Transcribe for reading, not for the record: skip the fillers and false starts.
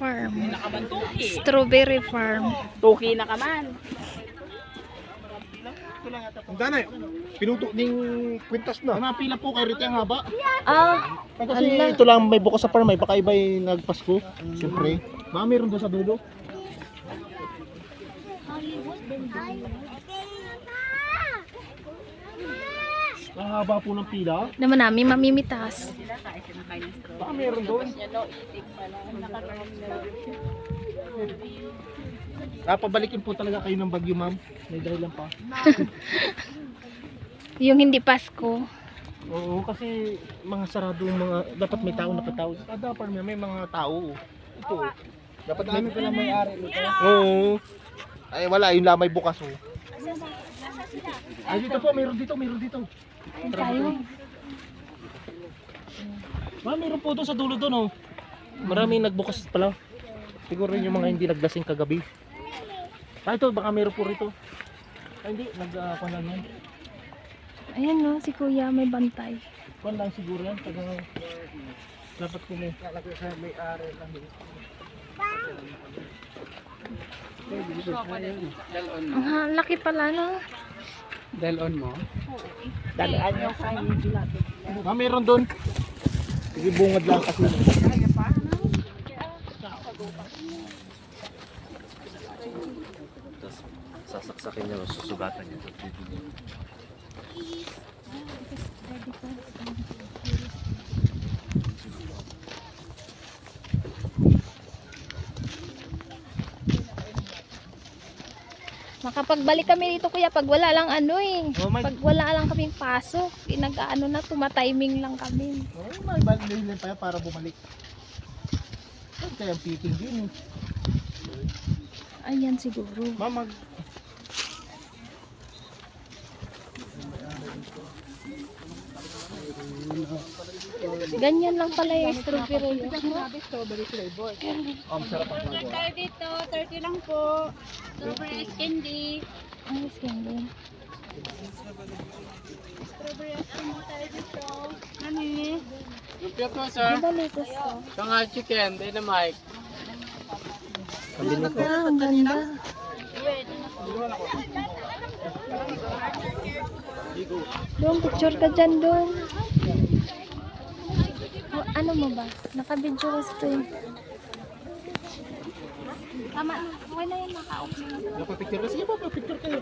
farm. Nakabantuki. Strawberry farm. Tuki na ka man. Ang danay, pinuto ding kwintas na. Mga pila po kay Rita ang haba. Ah, Kasi ala. ito lang may bukas sa farm, may baka iba yung nagpasko. Siyempre. Baka meron doon sa dulo. Ang haba po ng pila. Naman namin mamimitas. Baka meron doon. Pabalikin po talaga kayo ng Bagyo, ma'am. May dahilan pa. Yung hindi Pasko. Oo, kasi mga saradong mga, dapat may tao nakatao. Kada farm may mga tao. Ito, dapat may pala may-ari nito. Oo. Ay wala, yun lang may bukas oh. Ay dito po, meron dito. Ayun tayo. Meron po doon sa dulo doon oh. Maraming nagbukas pala. Siguro yung mga hindi naglasing kagabi. Ito, baka meron po rito. Ay hindi, nagpanan yan. Ayan no, si kuya may bantay. Kwan lang siguro yan. Dapat ko may may-ari lang. Ang laki pala no. Dalon mo? Dalaan nyo kayo. Meron doon. Sige, bungad lang kasi. Tapos sasaksakin niya, susugatan niya. Makapagbalik kami dito kuya pag wala lang ano eh. Oh, may- Pag wala lang kaming pasok, nag-ano na, tumatiming lang kami. Oh, may balik pa yan para bumalik. Ay, kaya ang piting din. Ayan siguro. Mamag. Ganyan lang pala yung strawberry. Strawberry flavor. Ang sarap ang magawa. Tayo dito, 30 lang po. Strawberry ice candy. Ay, candy. Strawberry ice candy tayo dito. Nani? Lumpia po, Di sir. ba latest to? Shanghai chicken, dynamite. Ah, ang ganda. Doon, picture ka dyan doon. Oh, ano mo ba? Nakabidyo ka sa eh. Tama na. Okay na yun, naka-off na. Napapicture kasi. Sige po, papicture kayo.